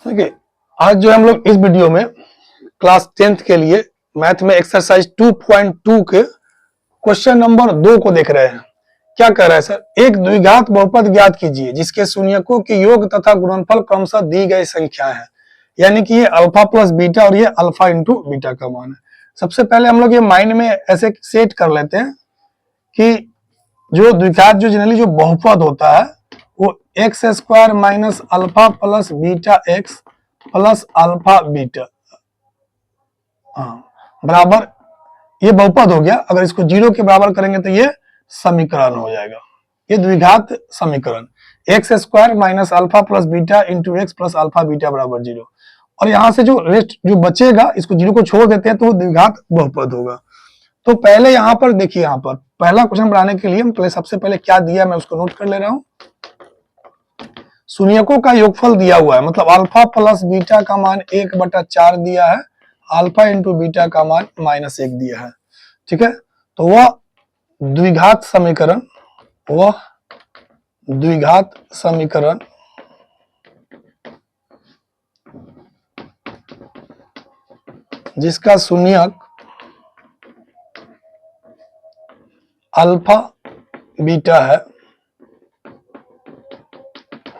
देखिए आज जो हम लोग इस वीडियो में क्लास 10th के लिए मैथ में एक्सरसाइज 2.2 के क्वेश्चन नंबर 2 को देख रहे हैं। क्या कह रहा है सर? एक द्विघात बहुपद ज्ञात कीजिए जिसके शून्यकों के योग तथा गुणनफल क्रमशः दी गई संख्या है। यानी कि ये अल्फा प्लस बीटा और ये अल्फा इंटू बीटा का मान है। सबसे पहले हम लोग ये माइंड में ऐसे सेट कर लेते हैं कि जो द्विघात जो जनरली जो बहुपद होता है वो x square minus alpha plus beta x plus alpha beta बराबर ये बहुपद हो गया। अगर इसको जीरो के बराबर करेंगे तो ये समीकरण हो जाएगा, ये द्विघात समीकरण x square minus alpha plus beta into x plus alpha beta बराबर जीरो। और यहां से जो रेस्ट जो बचेगा इसको जीरो को छोड़ देते हैं तो वो द्विघात बहुपद होगा। तो पहले यहाँ पर देखिए, यहाँ पर पहला क्वेश्चन बनाने के लिए हम पहले सबसे पहले क्या दिया मैं उसको नोट कर ले रहा हूं। शून्यकों का योगफल दिया हुआ है, मतलब अल्फा प्लस बीटा का मान 1/4 दिया है, अल्फा इंटू बीटा का मान -1 दिया है। ठीक है, तो वह द्विघात समीकरण जिसका शून्यक अल्फा बीटा है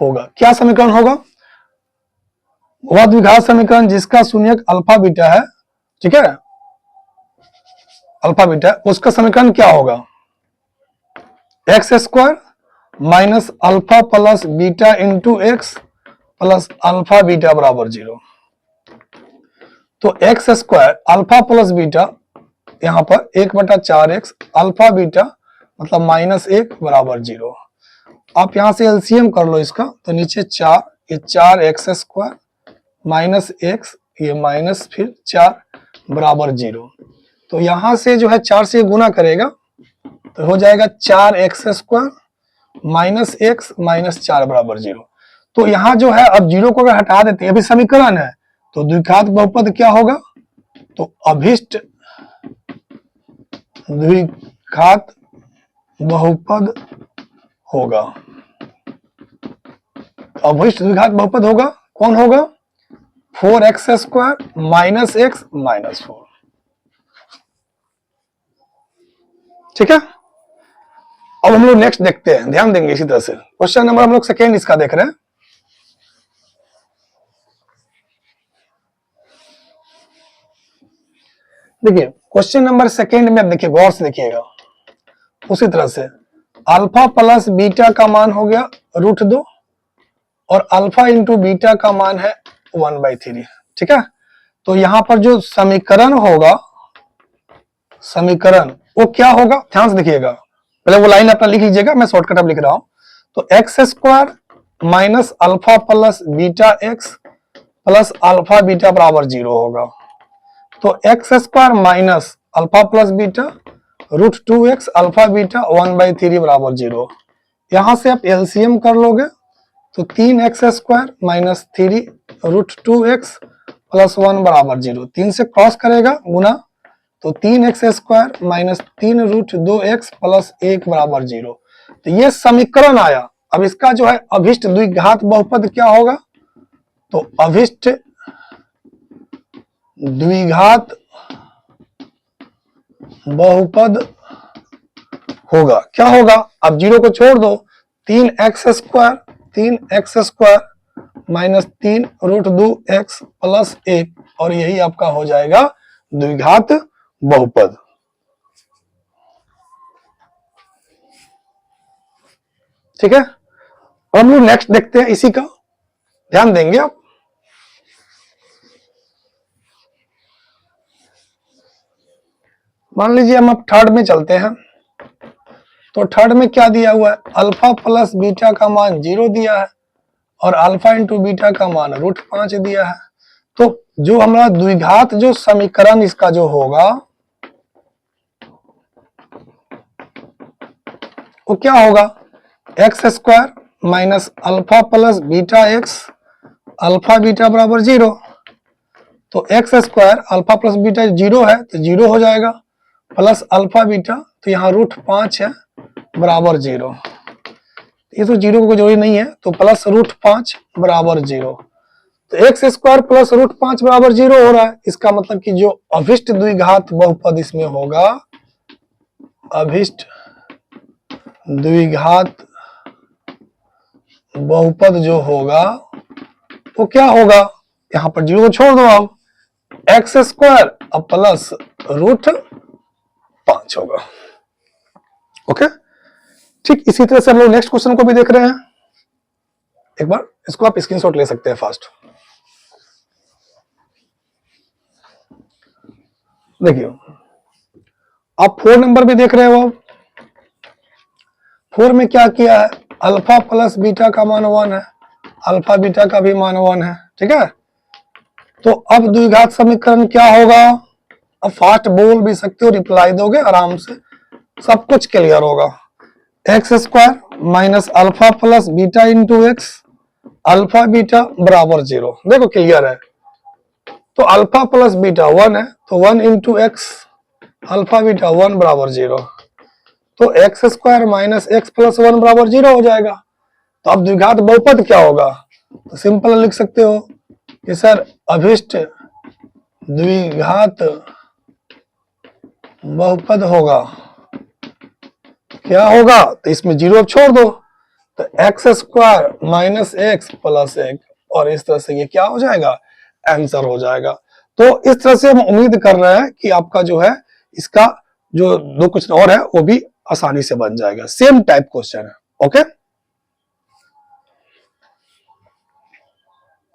होगा। क्या समीकरण होगा? वह द्विघात समीकरण जिसका शून्यक अल्फा बीटा है, ठीक है, अल्फा बीटा, उसका समीकरण क्या होगा? X square minus alpha plus beta into x plus alpha beta बराबर जीरो। तो x square alpha plus beta यहां पर 1/4x अल्फा बीटा मतलब -1 बराबर जीरो। आप यहां से एलसीएम कर लो इसका, तो नीचे 4, ये 4x स्क्वायर माइनस एक्स, ये माइनस फिर 4 बराबर जीरो। तो यहां से जो है 4 से गुना करेगा तो हो जाएगा 4x square minus x minus 4 बराबर जीरो। तो यहां जो है अब जीरो को अगर हटा देते हैं, अभी समीकरण है, तो द्विघात बहुपद क्या होगा? तो अभिष्ट द्विघात बहुपद होगा। अभिष्ट द्विघात बहुपद होगा, कौन होगा? 4x square minus x minus 4। ठीक है, अब हम लोग नेक्स्ट देखते हैं, ध्यान देंगे इसी तरह से। क्वेश्चन नंबर हम लोग सेकेंड इसका देख रहे हैं। देखिए क्वेश्चन नंबर सेकेंड में देखिए, गौर से देखिएगा। उसी तरह से अल्फा प्लस बीटा का मान हो गया √2 और अल्फा इंटू बीटा का मान है 1/3। ठीक है, तो यहां पर जो समीकरण होगा, समीकरण वो क्या होगा? ध्यान से देखिएगा, पहले वो लाइन अपना लिख लीजिएगा, मैं शॉर्टकट अब लिख रहा हूं। तो x square minus alpha plus beta x plus alpha beta बराबर जीरो होगा। तो x square minus alpha plus beta √2x alpha beta 1/3 बराबर जीरो। यहां से आप एलसीएम कर लोगे तो 3x square minus 3 √2x plus 1 बराबर जीरो। 3 से क्रॉस करेगा गुना, तो 3x square minus 3 √2x plus 1 बराबर जीरो। तो ये समीकरण आया। अब इसका जो है अभिष्ट द्विघात बहुपद क्या होगा? तो अभिष्ट द्विघात बहुपद होगा, क्या होगा? अब जीरो को छोड़ दो, 3x square minus 3 √2x plus 1, और यही आपका हो जाएगा द्विघात बहुपद। ठीक है, हम लोग नेक्स्ट देखते हैं इसी का, ध्यान देंगे आप। मान लीजिए हम अब थर्ड में चलते हैं, तो थर्ड में क्या दिया हुआ है? अल्फा प्लस बीटा का मान 0 दिया है और अल्फा इंटू बीटा का मान √5 दिया है। तो जो हमारा द्विघात जो समीकरण इसका जो होगा वो क्या होगा? X square minus alpha plus beta x alpha beta बराबर जीरो। तो x square alpha plus beta zero है तो जीरो हो जाएगा, प्लस अल्फा बीटा तो यहाँ √5 है बराबर जीरो। ये तो जीरो को कोई जरूरी नहीं है, तो प्लस √5 बराबर जीरो। तो एक्स स्क्वायर प्लस रूट 5 बराबर 0 हो रहा है। इसका मतलब कि जो अभिष्ट द्विघात बहुपद इसमें होगा, अभिष्ट द्विघात बहुपद जो होगा वो क्या होगा, यहां पर 0 छोड़ दो, अब एक्स स्क्वायर अब प्लस रूट 5 होगा। ओके, ठीक इसी तरह से हम लोग नेक्स्ट क्वेश्चन को भी देख रहे हैं। एक बार इसको आप स्क्रीनशॉट ले सकते हैं फास्ट। देखिए आप 4 नंबर भी देख रहे हो। अब 4 में क्या किया है, अल्फा प्लस बीटा का मान 1 है, अल्फा बीटा का भी मान 1 है, ठीक है। तो अब द्विघात समीकरण क्या होगा, अब फास्ट बोल भी सकते हो, रिप्लाई दोगे आराम से, सब कुछ क्लियर होगा। X square minus alpha plus beta into x, alpha beta बराबर 0। देखो क्लियर है, तो अल्फा प्लस बीटा 1 है, तो 1 इंटू एक्स अल्फा बीटा 1 बराबर 0, तो x square minus x plus 1 बराबर 0 हो जाएगा। तो अब द्विघात बहुपद क्या होगा, तो सिंपल लिख सकते हो कि सर अभिष्ट द्विघात बहुपद होगा, क्या होगा, तो इसमें 0 छोड़ दो, तो x square minus x plus एक, और इस तरह से ये क्या हो जाएगा, आंसर हो जाएगा। तो इस तरह से हम उम्मीद कर रहे हैं कि आपका जो है इसका जो 2 क्वेश्चन और है वो भी आसानी से बन जाएगा, सेम टाइप क्वेश्चन है। ओके।